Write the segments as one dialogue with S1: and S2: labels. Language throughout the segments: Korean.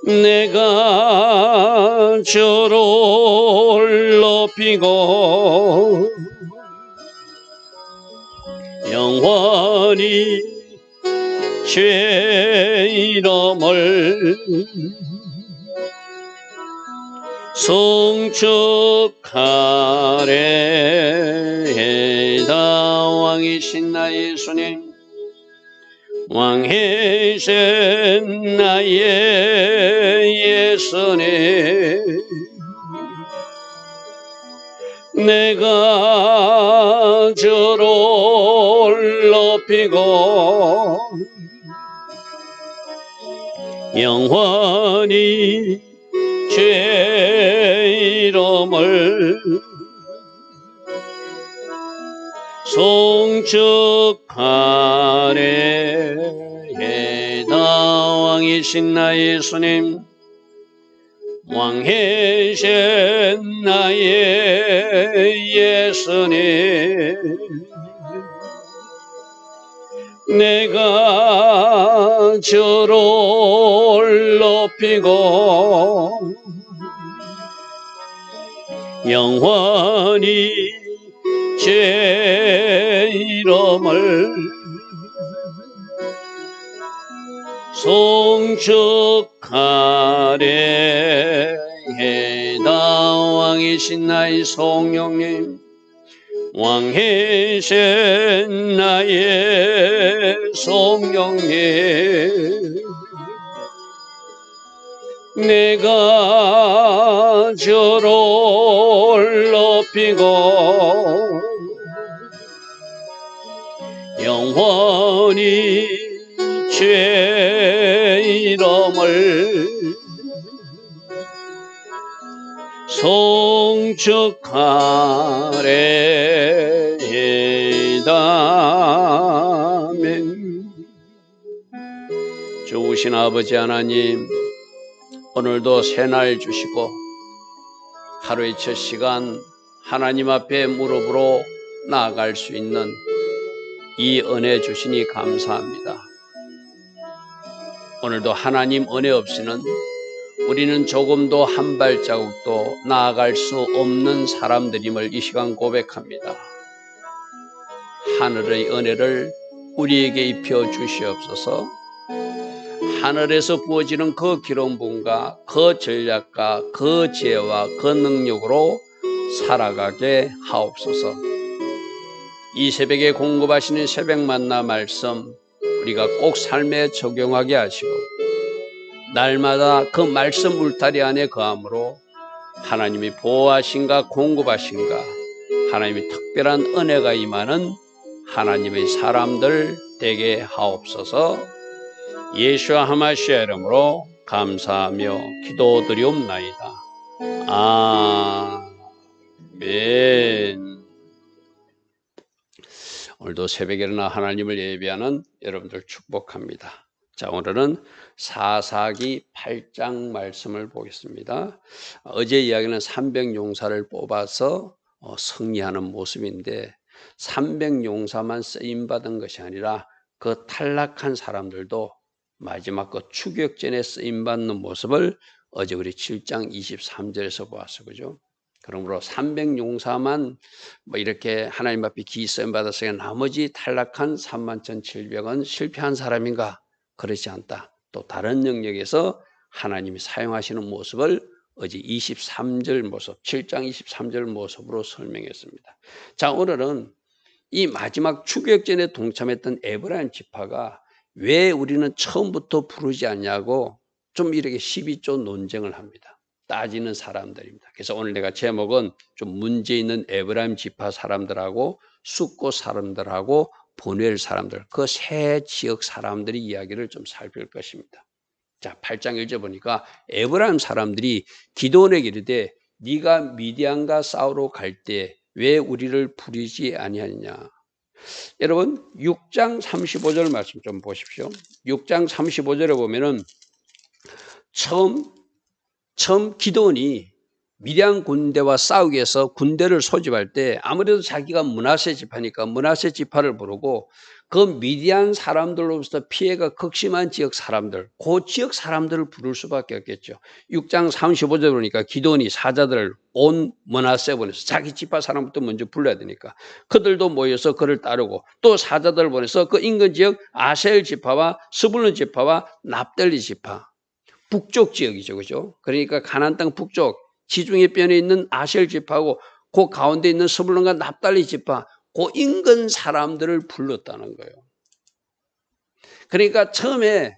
S1: 내가 주를 높이고 영원히 주의 이름을 송축하리이다. 왕이신 나의 예수님, 왕이신 나의 예수님, 내가 주를 높이고 영원히 주의 이름을 송축하리이다. 왕이신 나의 예수님, 왕이신 나의 예수님, 내가 주를 높이고 영원히 주의 이름을 송축하리이다. 왕이신 나의 성령님, 왕이신 나의 성령님, 내가 주를 높이고 영원히 주의 이름을 송축하리이다. 아멘. 좋으신 아버지 하나님, 오늘도 새날 주시고 하루의 첫 시간 하나님 앞에 무릎으로 나아갈 수 있는 이 은혜 주시니 감사합니다. 오늘도 하나님 은혜 없이는 우리는 조금도 한 발자국도 나아갈 수 없는 사람들임을 이 시간 고백합니다. 하늘의 은혜를 우리에게 입혀 주시옵소서. 하늘에서 부어지는 그 기름 부음과 그 전략과 그 지혜와 그 능력으로 살아가게 하옵소서. 이 새벽에 공급하시는 새벽 만나 말씀 우리가 꼭 삶에 적용하게 하시고 날마다 그 말씀 울타리 안에 거함으로 하나님이 보호하신가 공급하신가 하나님의 특별한 은혜가 임하는 하나님의 사람들 되게 하옵소서. 예수와 하마시아 이름으로 감사하며 기도드리옵나이다. 아멘. 오늘도 새벽에 일어나 하나님을 예배하는 여러분들 축복합니다. 자, 오늘은 사사기 8장 말씀을 보겠습니다. 어제 이야기는 300용사를 뽑아서 승리하는 모습인데 300용사만 쓰임받은 것이 아니라 그 탈락한 사람들도 마지막 그 추격전에 쓰임받는 모습을 어제 우리 7장 23절에서 보았어요. 그죠? 그러므로 300용사만 이렇게 하나님 앞에 기 쓰임받았으니 나머지 탈락한 31,700은 실패한 사람인가? 그렇지 않다. 또 다른 영역에서 하나님이 사용하시는 모습을 어제 23절 모습, 7장 23절 모습으로 설명했습니다. 자, 오늘은 이 마지막 추격전에 동참했던 에브라임 지파가 왜 우리는 처음부터 부르지 않냐고 좀 이렇게 12조 논쟁을 합니다. 따지는 사람들입니다. 그래서 오늘 내가 제목은 좀 문제 있는 에브라임 지파 사람들하고 숫고 사람들하고 보넬 사람들, 그 세 지역 사람들의 이야기를 좀 살필 것입니다. 자, 8장 1절 보니까 에브라임 사람들이 기드온에게 이르되 네가 미디안과 싸우러 갈 때 왜 우리를 부르지 아니하느냐. 여러분 6장 35절 말씀 좀 보십시오. 6장 35절에 보면은 처음 기드온이 미디안 군대와 싸우기 위해서 군대를 소집할 때 아무래도 자기가 므낫세 지파니까 므낫세 지파를 부르고 그 미디안 사람들로부터 피해가 극심한 지역 사람들, 그 지역 사람들을 부를 수밖에 없겠죠. 6장 35절 보니까 기드온이 사자들을 온 므낫세 보내서 자기 지파 사람부터 먼저 불러야 되니까 그들도 모여서 그를 따르고 또 사자들을 보내서 그 인근 지역 아셀 지파와 스불론 지파와 납달리 지파, 북쪽 지역이죠, 그죠? 그러니까 가나안 땅 북쪽 지중해 편에 있는 아셀 지파하고 그 가운데 있는 스불론과 납달리 지파, 그 인근 사람들을 불렀다는 거예요. 그러니까 처음에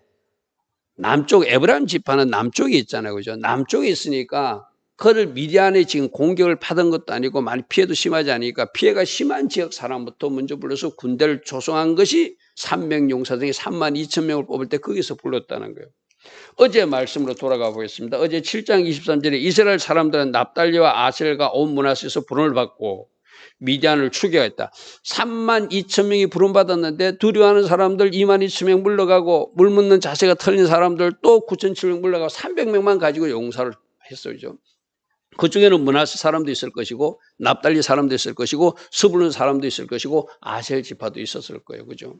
S1: 남쪽 에브라임 지파는 남쪽에 있잖아요, 그죠? 남쪽에 있으니까 그를 미디안에 지금 공격을 받은 것도 아니고 많이 피해도 심하지 않으니까 피해가 심한 지역 사람부터 먼저 불러서 군대를 조성한 것이 300용사 중에 32,000명을 뽑을 때 거기서 불렀다는 거예요. 어제 말씀으로 돌아가 보겠습니다. 어제 7장 23절에 이스라엘 사람들은 납달리와 아셀과 온 므낫세에서 부름을 받고 미디안을 추격했다. 32,000명이 부름받았는데 두려워하는 사람들 22,000명 물러가고 물 묻는 자세가 틀린 사람들 또 9,700명 물러가고 300명만 가지고 용사를 했어요. 그중에는 므낫세 사람도 있을 것이고 납달리 사람도 있을 것이고 스불론 사람도 있을 것이고 아셀 지파도 있었을 거예요. 그죠?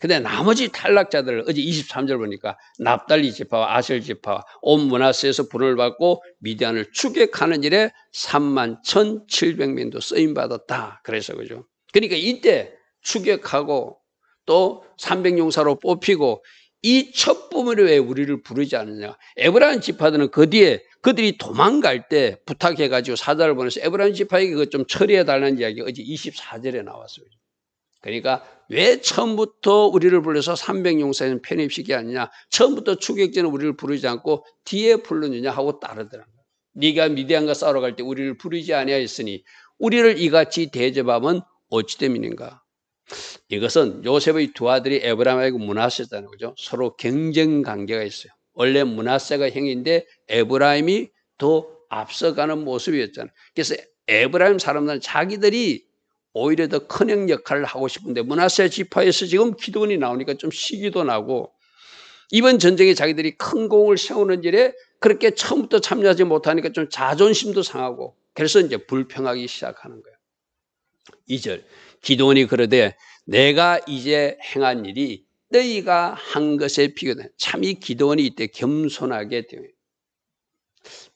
S1: 근데 나머지 탈락자들을 어제 23절 보니까 납달리 지파와 아셀 지파와 온 므낫세에서 부름을 받고 미디안을 추격하는 일에 31,700명도 쓰임받았다. 그래서 그죠. 그러니까 이때 추격하고 또 300용사로 뽑히고 이 첩보물에 왜 우리를 부르지 않느냐. 에브라임 지파들은 그 뒤에 그들이 도망갈 때 부탁해가지고 사자를 보내서 에브라임 지파에게 그것 좀 처리해달라는 이야기가 어제 24절에 나왔어요. 그러니까 왜 처음부터 우리를 불러서 300용사에는 편입시키지 않느냐. 처음부터 추격전에 우리를 부르지 않고 뒤에 불렀느냐 하고 따르더라고요. 네가 미디안과 싸우러 갈 때 우리를 부르지 아니하였으니 우리를 이같이 대접하면 어찌 됨이는가. 이것은 요셉의 두 아들이 에브라임하고 므낫세잖아요. 그죠? 서로 경쟁 관계가 있어요. 원래 므낫세가 형인데 에브라임이 더 앞서가는 모습이었잖아요. 그래서 에브라임 사람들은 자기들이 오히려 더 큰 역할을 하고 싶은데 므낫세 지파에서 지금 기드온이 나오니까 좀 시기도 나고 이번 전쟁에 자기들이 큰 공을 세우는 일에 그렇게 처음부터 참여하지 못하니까 좀 자존심도 상하고 그래서 이제 불평하기 시작하는 거예요. 2절 기드온이 그러되 내가 이제 행한 일이 너희가 한 것에 비교돼. 참 이 기드온이 이때 겸손하게 되어요.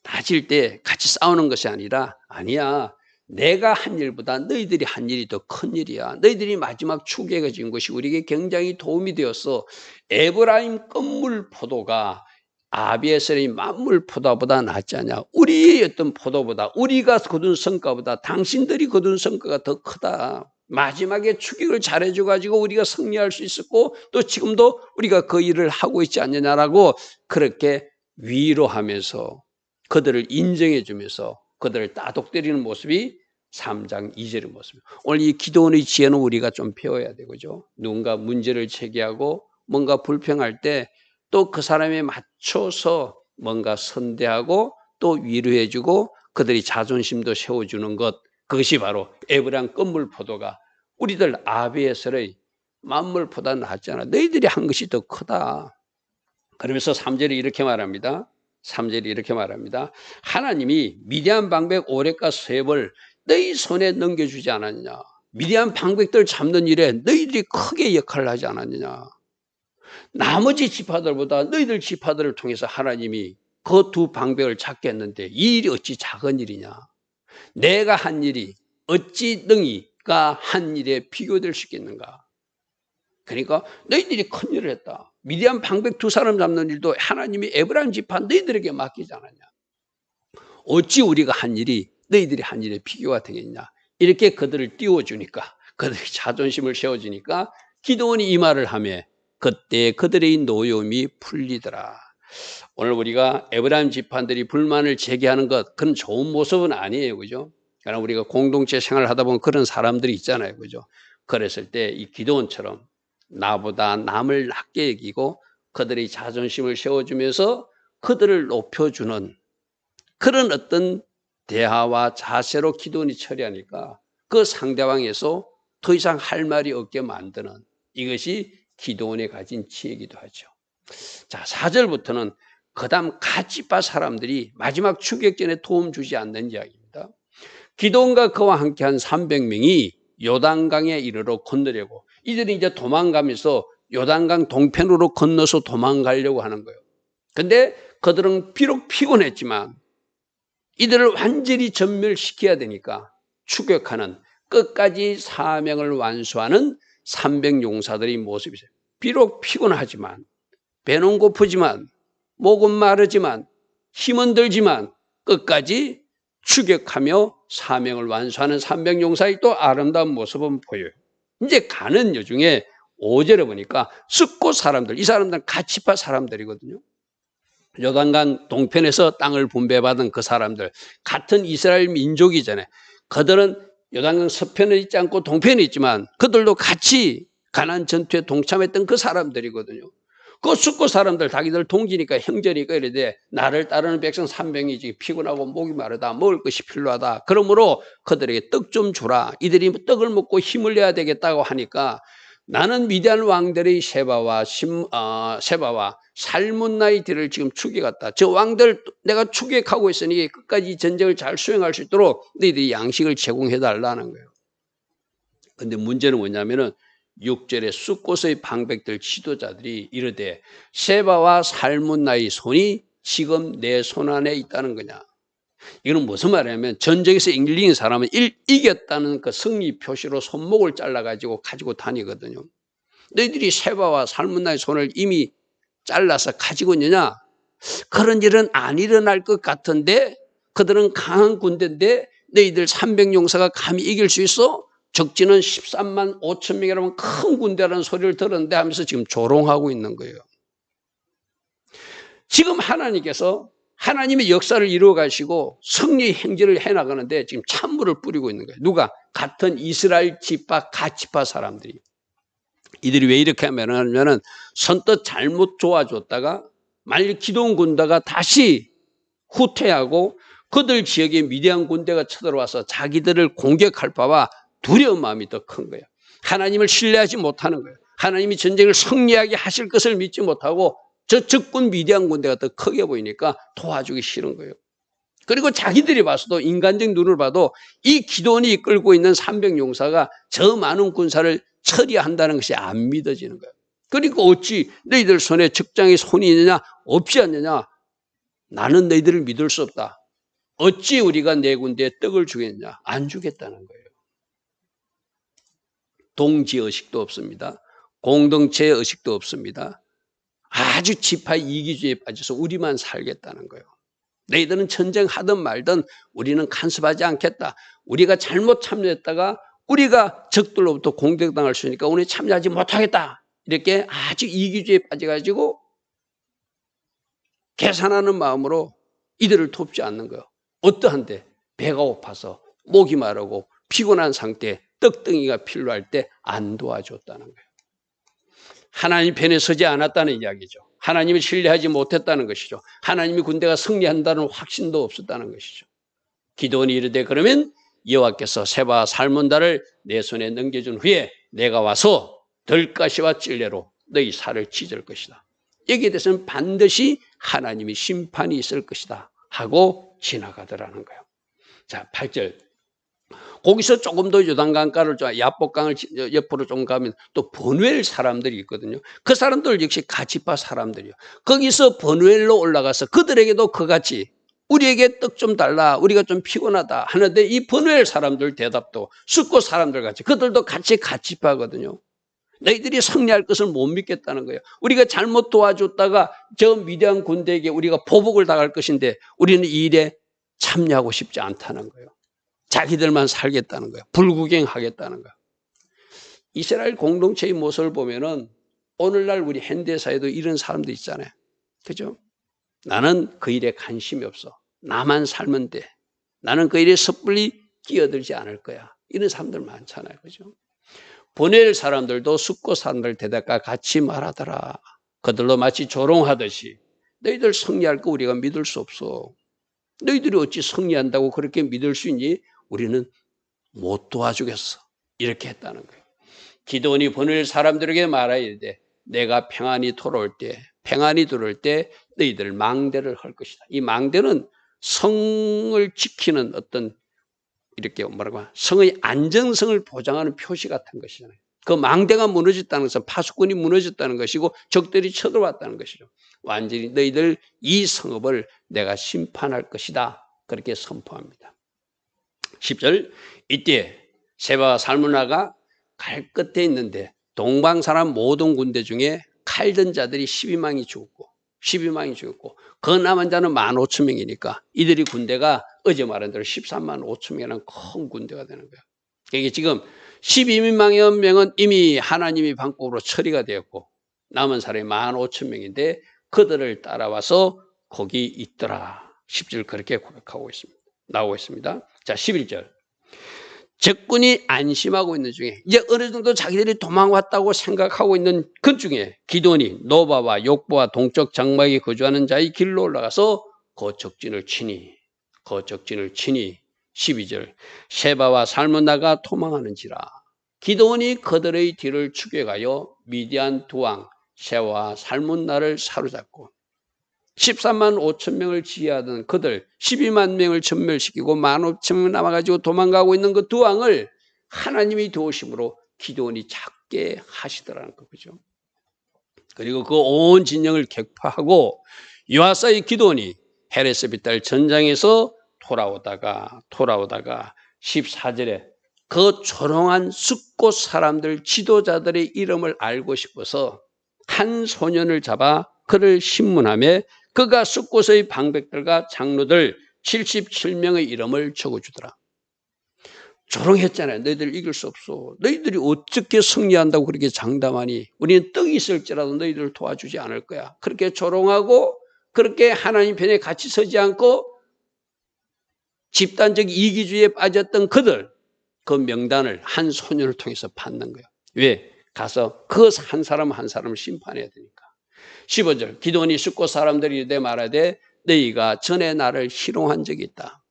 S1: 낮을 때 같이 싸우는 것이 아니라 아니야. 내가 한 일보다 너희들이 한 일이 더 큰 일이야. 너희들이 마지막 추격에 진 것이 우리에게 굉장히 도움이 되었어. 에브라임 끝물 포도가 아비에셀의 만물 포도보다 낫지 않냐. 우리의 어떤 포도보다 우리가 거둔 성과보다 당신들이 거둔 성과가 더 크다. 마지막에 추격을 잘해줘 가지고 우리가 승리할 수 있었고 또 지금도 우리가 그 일을 하고 있지 않느냐라고 그렇게 위로하면서 그들을 인정해 주면서 그들을 따독거리는 모습이 3장 2절의 모습이에요. 오늘 이 기도원의 지혜는 우리가 좀 배워야 되고죠. 누군가 문제를 제기하고 뭔가 불평할 때 또 그 사람에 맞춰서 뭔가 선대하고 또 위로해 주고 그들이 자존심도 세워주는 것, 그것이 바로 에브라임 끝물 포도가 우리들 아비에셀의 만물보다 낫잖아. 너희들이 한 것이 더 크다. 그러면서 3절이 이렇게 말합니다. 3절이 이렇게 말합니다. 하나님이 미디안 방백 오랫과 쇠벌 너희 손에 넘겨주지 않았느냐. 미디안 방백들 잡는 일에 너희들이 크게 역할을 하지 않았느냐. 나머지 지파들보다 너희들 지파들을 통해서 하나님이 그 두 방백을 잡게 했는데 이 일이 어찌 작은 일이냐. 내가 한 일이 어찌 너희가 한 일에 비교될 수 있겠는가. 그러니까 너희들이 큰 일을 했다. 미디안 방백 두 사람 잡는 일도 하나님이 에브라임 지파 너희들에게 맡기지 않았냐. 어찌 우리가 한 일이 너희들이 한 일에 비교가 되겠냐. 이렇게 그들을 띄워주니까 그들이 자존심을 세워주니까 기드온이 이 말을 하며 그때 그들의 노여움이 풀리더라. 오늘 우리가 에브라임 지파들이 불만을 제기하는 것 그런 좋은 모습은 아니에요. 그죠? 그러나 우리가 공동체 생활을 하다 보면 그런 사람들이 있잖아요. 그죠? 그랬을 때 이 기드온처럼 나보다 남을 낮게 여기고 그들의 자존심을 세워주면서 그들을 높여주는 그런 어떤 대화와 자세로 기도원이 처리하니까 그 상대방에서 더 이상 할 말이 없게 만드는 이것이 기도원이 가진 지혜이기도 하죠. 자, 4절부터는 그다음 갓지파 사람들이 마지막 추격전에 도움 주지 않는 이야기입니다. 기드온과 그와 함께한 300명이 요단강에 이르러 건너려고 이들이 이제 도망가면서 요단강 동편으로 건너서 도망가려고 하는 거예요. 근데 그들은 비록 피곤했지만 이들을 완전히 전멸시켜야 되니까 추격하는 끝까지 사명을 완수하는 300용사들의 모습이세요. 비록 피곤하지만 배는 고프지만 목은 마르지만 힘은 들지만 끝까지 추격하며 사명을 완수하는 300용사의 또 아름다운 모습은 보여요. 이제 가는 여중에 5절에 보니까 숫곳 사람들, 이 사람들은 갓지파 사람들이거든요. 요단강 동편에서 땅을 분배받은 그 사람들, 같은 이스라엘 민족이잖아요. 그들은 요단강 서편에 있지 않고 동편에 있지만 그들도 같이 가나안 전투에 동참했던 그 사람들이거든요. 그 숫곳 사람들, 자기들 동지니까 형제니까 이래대 나를 따르는 백성 300이지 피곤하고 목이 마르다 먹을 것이 필요하다. 그러므로 그들에게 떡 좀 주라. 이들이 떡을 먹고 힘을 내야 되겠다고 하니까 나는 미디안 왕들의 세바와 살문나이들을 지금 추격했다. 저 왕들 내가 추격하고 있으니 끝까지 전쟁을 잘 수행할 수 있도록 너희들이 양식을 제공해 달라는 거예요. 근데 문제는 뭐냐면은 6절에 숫곳의 방백들 지도자들이 이르되 세바와 살문나의 손이 지금 내 손 안에 있다는 거냐. 이거는 무슨 말이냐면 전쟁에서 이긴 사람은 이겼다는 그 승리 표시로 손목을 잘라가지고 가지고 다니거든요. 너희들이 세바와 살문나의 손을 이미 잘라서 가지고 있느냐? 그런 일은 안 일어날 것 같은데 그들은 강한 군대인데 너희들 300용사가 감히 이길 수 있어? 적지는 13만 5천 명이라면 큰 군대라는 소리를 들었는데 하면서 지금 조롱하고 있는 거예요. 지금 하나님께서 하나님의 역사를 이루어 가시고 승리 행진을 해나가는데 지금 찬물을 뿌리고 있는 거예요. 누가? 같은 이스라엘 지파, 갓지파 사람들이. 이들이 왜 이렇게 하면은 선뜻 잘못 도와줬다가 만일 기드온 군대가 다시 후퇴하고 그들 지역에 미디안 군대가 쳐들어와서 자기들을 공격할 바와 두려운 마음이 더 큰 거예요. 하나님을 신뢰하지 못하는 거예요. 하나님이 전쟁을 승리하게 하실 것을 믿지 못하고 저 적군 미디안 군대가 더 크게 보이니까 도와주기 싫은 거예요. 그리고 자기들이 봐서도 인간적 눈을 봐도 이 기드온이 이끌고 있는 300용사가 저 많은 군사를 처리한다는 것이 안 믿어지는 거예요. 그리고 어찌 너희들 손에 적장의 손이 있느냐 없지 않느냐. 나는 너희들을 믿을 수 없다. 어찌 우리가 내 군대에 떡을 주겠냐. 안 주겠다는 거예요. 동지의식도 없습니다. 공동체의 의식도 없습니다. 아주 지파 이기주의에 빠져서 우리만 살겠다는 거예요. 너희들은 전쟁하든 말든 우리는 간섭하지 않겠다. 우리가 잘못 참여했다가 우리가 적들로부터 공격당할 수 있으니까 우리 참여하지 못하겠다. 이렇게 아주 이기주의에 빠져가지고 계산하는 마음으로 이들을 돕지 않는 거예요. 어떠한데? 배가 고파서 목이 마르고 피곤한 상태에 떡덩이가 필요할 때 안 도와줬다는 거예요. 하나님 편에 서지 않았다는 이야기죠. 하나님을 신뢰하지 못했다는 것이죠. 하나님이 군대가 승리한다는 확신도 없었다는 것이죠. 기드온이 이르되 그러면 여호와께서 세바와 살문다를 내 손에 넘겨준 후에 내가 와서 들가시와 찔레로 너희 살을 찢을 것이다. 여기에 대해서는 반드시 하나님이 심판이 있을 것이다 하고 지나가더라는 거예요. 자, 8절. 거기서 조금 더 요단강가를 야복강을 옆으로 좀 가면 또 버누엘 사람들이 있거든요. 그 사람들 역시 갓지파 사람들이요. 거기서 버누엘로 올라가서 그들에게도 그같이 우리에게 떡 좀 달라. 우리가 좀 피곤하다 하는데 이 버누엘 사람들 대답도 숫곳 사람들 같이 그들도 같이 갓지파거든요. 너희들이 승리할 것을 못 믿겠다는 거예요. 우리가 잘못 도와줬다가 저 미디안 군대에게 우리가 보복을 당할 것인데 우리는 이 일에 참여하고 싶지 않다는 거예요. 자기들만 살겠다는 거예요. 불구경하겠다는 거예요. 이스라엘 공동체의 모습을 보면은 오늘날 우리 현대사회도 이런 사람도 있잖아요. 그죠? 나는 그 일에 관심이 없어. 나만 살면 돼. 나는 그 일에 섣불리 끼어들지 않을 거야. 이런 사람들 많잖아요. 그죠? 보낼 사람들도 숫곳 사람들 대답과 같이 말하더라. 그들도 마치 조롱하듯이 너희들 승리할 거 우리가 믿을 수 없어. 너희들이 어찌 승리한다고 그렇게 믿을 수 있니? 우리는 못 도와주겠어. 이렇게 했다는 거예요. 기드온이 보낼 사람들에게 말하야 돼. 내가 평안히 돌아올 때, 평안히 들어올 때 너희들 망대를 할 것이다. 이 망대는 성을 지키는 어떤 이렇게 뭐라고 성의 안정성을 보장하는 표시 같은 것이잖아요. 그 망대가 무너졌다는 것은 파수꾼이 무너졌다는 것이고 적들이 쳐들어왔다는 것이죠. 완전히 너희들 이 성읍을 내가 심판할 것이다. 그렇게 선포합니다. 10절 이때 세바와 살무나가 갈 끝에 있는데 동방 사람 모든 군대 중에 칼든 자들이 12망이 죽었고 그 남은 자는 15,000명이니까 이들이 군대가 어제 말한 대로 13만 5천 명이라는 큰 군대가 되는 거예요. 이게 지금 12만 명은 이미 하나님이 방법으로 처리가 되었고 남은 사람이 15,000명인데 그들을 따라와서 거기 있더라. 10절 그렇게 고백하고 있습니다. 나오고 있습니다. 자, 11절. 적군이 안심하고 있는 중에 이제 어느 정도 자기들이 도망왔다고 생각하고 있는 그 중에 기돈이 노바와 욕보와 동쪽 장막에 거주하는 자의 길로 올라가서 그 적진을 치니 12절 세바와 살문나가 도망하는지라 기돈이 그들의 뒤를 추격하여 미디안 두 왕 세와 살문나를 사로잡고 13만 5천 명을 지휘하던 그들 12만 명을 전멸시키고 15,000명 남아가지고 도망가고 있는 그 두 왕을 하나님이 도우심으로 기도원이 잡게 하시더라는 거죠. 그리고 그 온 진영을 격파하고 요아사의 기도원이 헤레스비탈 전장에서 돌아오다가 14절에 그 조롱한 숫곳 사람들 지도자들의 이름을 알고 싶어서 한 소년을 잡아 그를 신문하며 그가 숫곳의 방백들과 장로들 77명의 이름을 적어주더라. 조롱했잖아요. 너희들 이길 수 없어. 너희들이 어떻게 승리한다고 그렇게 장담하니 우리는 떡이 있을지라도 너희들을 도와주지 않을 거야. 그렇게 조롱하고 그렇게 하나님 편에 같이 서지 않고 집단적 이기주의에 빠졌던 그들 그 명단을 한 소년을 통해서 받는 거예요. 왜? 가서 그 한 사람 한 사람을 심판해야 되니까. 15절 기도원이 숫곳 사람들이 이르되 말하되 너희가 전에 나를 희롱한 적이 있다.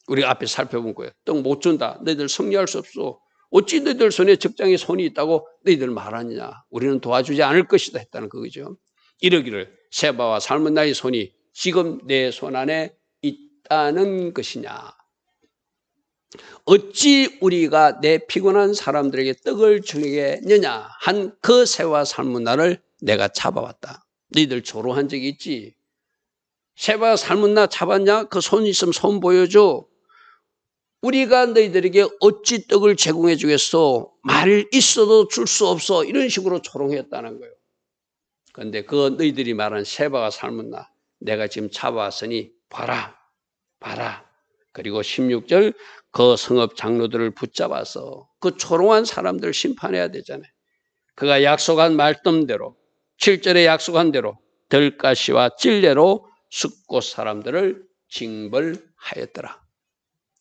S1: 우리가 앞에 살펴본 거예요. 떡 못 준다. 너희들 승리할 수 없어. 어찌 너희들 손에 적장에 손이 있다고 너희들 말하느냐. 우리는 도와주지 않을 것이다 했다는 거죠. 이러기를 세바와 살문나의 손이 지금 내 손 안에 있다는 것이냐. 어찌 우리가 내 피곤한 사람들에게 떡을 주겠느냐 한 그 세와 살문나를 내가 잡아왔다. 너희들 조롱한 적이 있지. 세바와 살문나 잡았냐? 그 손 있으면 손 보여줘. 우리가 너희들에게 어찌 떡을 제공해 주겠어? 말 있어도 줄 수 없어. 이런 식으로 조롱했다는 거예요. 그런데 그 너희들이 말한 세바와 살문나 내가 지금 잡아왔으니 봐라. 그리고 16절 그 성읍 장로들을 붙잡아서 그 조롱한 사람들을 심판해야 되잖아요. 그가 약속한 말씀대로 7절에 약속한 대로 들가시와 찔레로 숫곳 사람들을 징벌하였더라.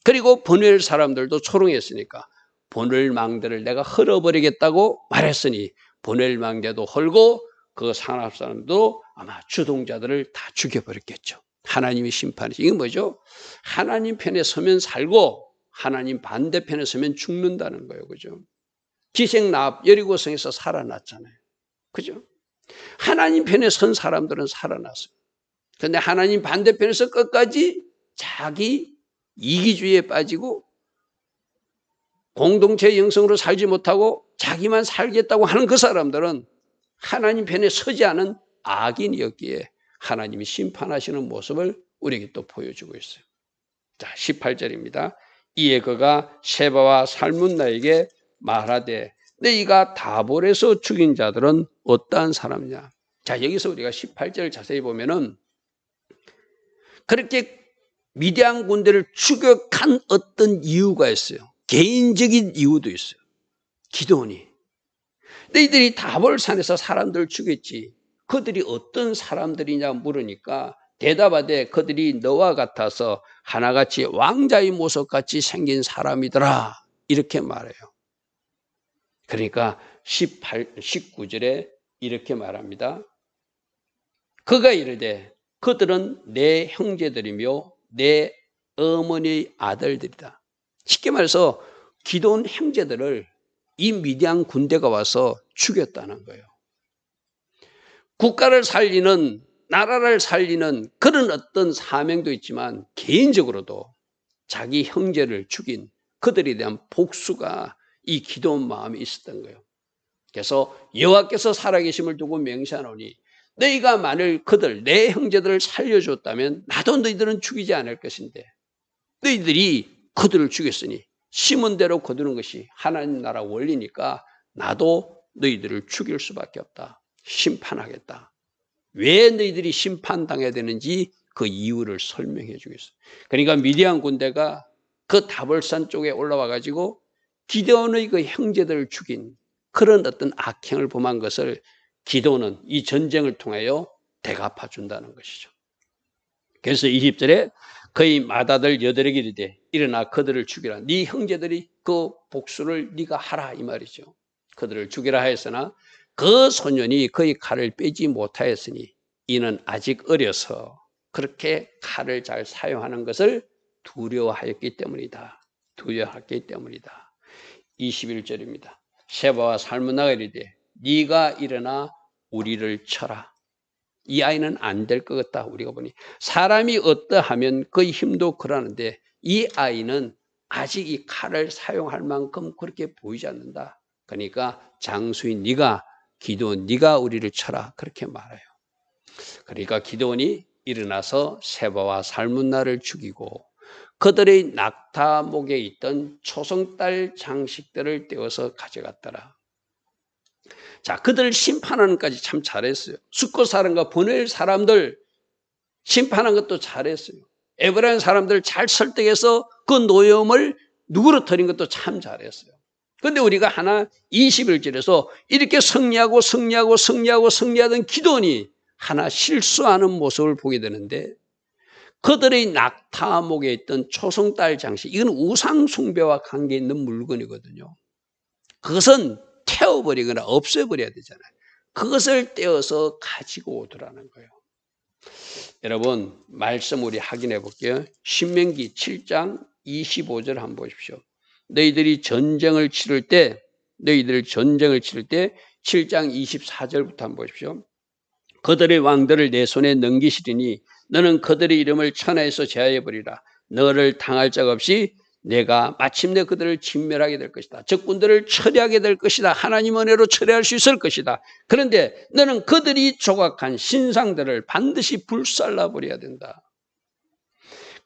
S1: 그리고 분열 사람들도 조롱했으니까 분열 망대를 내가 헐어버리겠다고 말했으니 분열 망대도 헐고 그 상합 사람도 아마 주동자들을 다 죽여버렸겠죠. 하나님이 심판이죠. 이게 뭐죠? 하나님 편에 서면 살고 하나님 반대편에 서면 죽는다는 거예요. 그죠? 기생나합 여리고성에서 살아났잖아요. 그죠? 하나님 편에 선 사람들은 살아났어요. 그런데 하나님 반대편에서 끝까지 자기 이기주의에 빠지고 공동체 영성으로 살지 못하고 자기만 살겠다고 하는 그 사람들은 하나님 편에 서지 않은 악인이었기에 하나님이 심판하시는 모습을 우리에게 또 보여주고 있어요. 자, 18절입니다. 이에 그가 세바와 살문나에게 말하되 너희가 다볼에서 죽인 자들은 어떠한 사람이냐. 자, 여기서 우리가 18절을 자세히 보면은 그렇게 미디안 군대를 추격한 어떤 이유가 있어요. 개인적인 이유도 있어요. 기도원이 너희들이 다볼산에서 사람들을 죽였지. 그들이 어떤 사람들이냐 물으니까 대답하되 그들이 너와 같아서 하나같이 왕자의 모습같이 생긴 사람이더라. 이렇게 말해요. 그러니까 19절에 이렇게 말합니다. 그가 이르되 그들은 내 형제들이며 내 어머니의 아들들이다. 쉽게 말해서 기도원 형제들을 이 미디안 군대가 와서 죽였다는 거예요. 국가를 살리는, 나라를 살리는 그런 어떤 사명도 있지만 개인적으로도 자기 형제를 죽인 그들에 대한 복수가 이 기도원 마음에 있었던 거예요. 그래서 여호와께서 살아계심을 두고 맹세하노니 너희가 만일 그들 내 형제들을 살려줬다면 나도 너희들은 죽이지 않을 것인데 너희들이 그들을 죽였으니 심은 대로 거두는 것이 하나님 나라 원리니까 나도 너희들을 죽일 수밖에 없다. 심판하겠다. 왜 너희들이 심판당해야 되는지 그 이유를 설명해 주겠어요. 그러니까 미디안 군대가 그 다볼산 쪽에 올라와 가지고 기드온의 그 형제들을 죽인 그런 어떤 악행을 범한 것을 기드온은 이 전쟁을 통하여 대갚아 준다는 것이죠. 그래서 20절에 그의 맏아들 여덟에게 이르되 일어나 그들을 죽이라. 네 형제들이 그 복수를 네가 하라 이 말이죠. 그들을 죽이라 하였으나 그 소년이 그의 칼을 빼지 못하였으니 이는 아직 어려서 그렇게 칼을 잘 사용하는 것을 두려워하였기 때문이다. 두려워했기 때문이다. 21절입니다. 세바와 살문나가 이르되 네가 일어나 우리를 쳐라. 이 아이는 안 될 것 같다. 우리가 보니 사람이 어떠하면 그의 힘도 그러는데 이 아이는 아직 이 칼을 사용할 만큼 그렇게 보이지 않는다. 그러니까 장수인 네가 기드온 네가 우리를 쳐라 그렇게 말해요. 그러니까 기드온이 일어나서 세바와 살문나를 죽이고 그들의 낙타목에 있던 초성달 장식들을 떼어서 가져갔더라. 자, 그들을 심판하는 것까지 참 잘했어요. 숫곳 사람과 보낼 사람들 심판한 것도 잘했어요. 에브라임 사람들 잘 설득해서 그 노염을 누그러뜨린 것도 참 잘했어요. 그런데 우리가 하나 21절에서 이렇게 승리하던 기드온이 하나 실수하는 모습을 보게 되는데 그들의 낙타목에 있던 초성달 장식, 이건 우상 숭배와 관계 있는 물건이거든요. 그것은 태워버리거나 없애버려야 되잖아요. 그것을 떼어서 가지고 오더라는 거예요. 여러분 말씀 우리 확인해 볼게요. 신명기 7장 25절 한번 보십시오. 너희들이 전쟁을 치를 때 7장 24절부터 한번 보십시오. 그들의 왕들을 내 손에 넘기시리니 너는 그들의 이름을 천하에서 제하여버리라. 너를 당할 적 없이 내가 마침내 그들을 진멸하게 될 것이다. 적군들을 처리하게 될 것이다. 하나님 은혜로 처리할 수 있을 것이다. 그런데 너는 그들이 조각한 신상들을 반드시 불살라버려야 된다.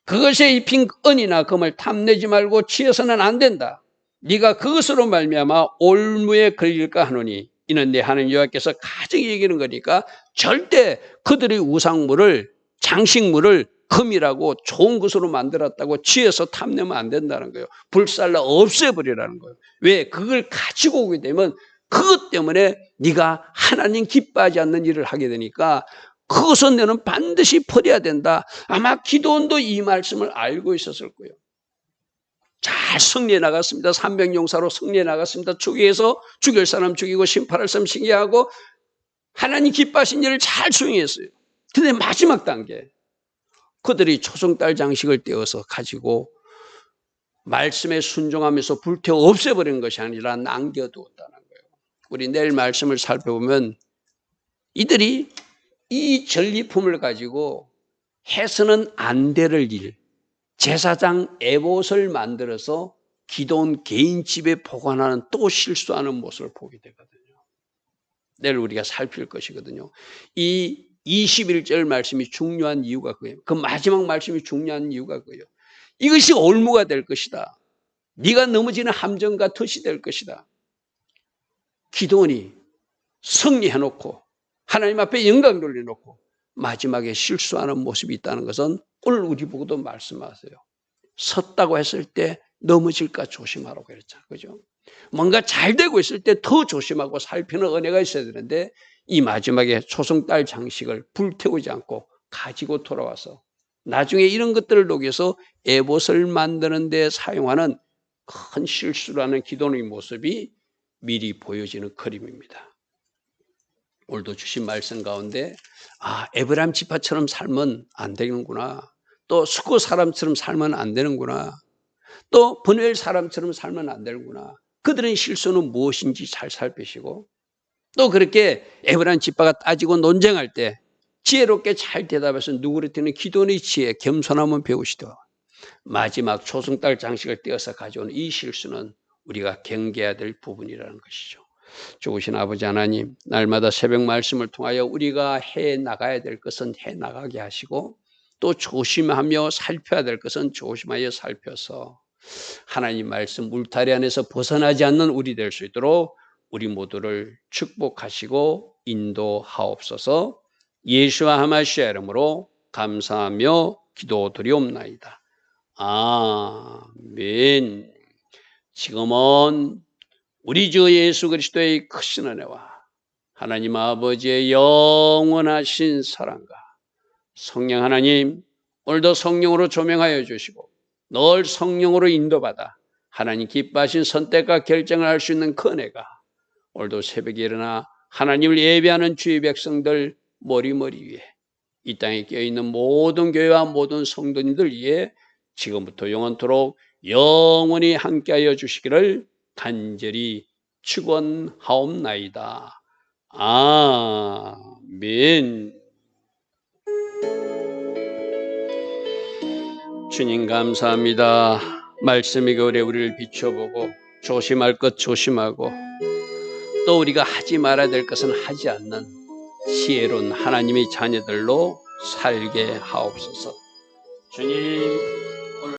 S1: 그것에 입힌 은이나 금을 탐내지 말고 취해서는 안 된다. 네가 그것으로 말미암아 올무에 걸릴까 하노니 이는 내 하나님 여호와께서 가정히 여기는 거니까 절대 그들의 우상물을 장식물을 금이라고 좋은 것으로 만들었다고 취해서 탐내면 안 된다는 거예요. 불살라 없애버리라는 거예요. 왜? 그걸 가지고 오게 되면 그것 때문에 네가 하나님 기뻐하지 않는 일을 하게 되니까 그것은 너는 반드시 버려야 된다. 아마 기드온도 이 말씀을 알고 있었을 거예요. 잘 승리해 나갔습니다. 300용사로 승리해 나갔습니다. 죽여서 죽일 사람 죽이고 심판할 사람 징계하고 하나님 기뻐하신 일을 잘 수행했어요. 근데 마지막 단계 그들이 초성달 장식을 떼어서 가지고 말씀에 순종하면서 불태워 없애버린 것이 아니라 남겨두었다는 거예요. 우리 내일 말씀을 살펴보면 이들이 이 전리품을 가지고 해서는 안 될 일, 제사장 에봇을 만들어서 기드온 개인 집에 보관하는 또 실수하는 모습을 보게 되거든요. 내일 우리가 살필 것이거든요. 이 21절 말씀이 중요한 이유가 그거예요. 그 마지막 말씀이 중요한 이유가 그거예요. 이것이 올무가 될 것이다. 네가 넘어지는 함정과 덫이 될 것이다. 기드온이 승리해놓고 하나님 앞에 영광 돌려놓고 마지막에 실수하는 모습이 있다는 것은 오늘 우리 보고도 말씀하세요. 섰다고 했을 때 넘어질까 조심하라고 그랬잖아요. 그죠? 뭔가 잘 되고 있을 때 더 조심하고 살피는 은혜가 있어야 되는데 이 마지막에 초성달 장식을 불태우지 않고 가지고 돌아와서 나중에 이런 것들을 녹여서 에봇을 만드는 데 사용하는 큰 실수라는 기도의 모습이 미리 보여지는 그림입니다. 오늘도 주신 말씀 가운데 에브라임 지파처럼 살면 안 되는구나. 또 수고 사람처럼 살면 안 되는구나. 또 브누엘 사람처럼 살면 안 되는구나. 그들의 실수는 무엇인지 잘 살피시고 또 그렇게 에브라임 지파가 따지고 논쟁할 때 지혜롭게 잘 대답해서 누구한테는 기도의 지혜, 겸손함을 배우시더 마지막 초승달 장식을 떼어서 가져온 이 실수는 우리가 경계해야 될 부분이라는 것이죠. 좋으신 아버지 하나님, 날마다 새벽 말씀을 통하여 우리가 해 나가야 될 것은 해 나가게 하시고 또 조심하며 살펴야 될 것은 조심하여 살펴서 하나님 말씀 울타리 안에서 벗어나지 않는 우리 될 수 있도록 우리 모두를 축복하시고 인도하옵소서. 예수와 하마시아 이름으로 감사하며 기도드리옵나이다. 아멘. 지금은 우리 주 예수 그리스도의 크신 은혜와 하나님 아버지의 영원하신 사랑과 성령 하나님, 오늘도 성령으로 조명하여 주시고 늘 성령으로 인도받아 하나님 기뻐하신 선택과 결정을 할 수 있는 그 은혜가 오늘도 새벽에 일어나 하나님을 예배하는 주의 백성들 머리머리 위에 이 땅에 껴있는 모든 교회와 모든 성도님들 위에 지금부터 영원토록 영원히 함께하여 주시기를 간절히 축원하옵나이다. 아멘. 주님 감사합니다. 말씀이 겨울에 우리를 비춰보고 조심할 것 조심하고 또 우리가 하지 말아야 될 것은 하지 않는 지혜로운 하나님의 자녀들로 살게 하옵소서. 주님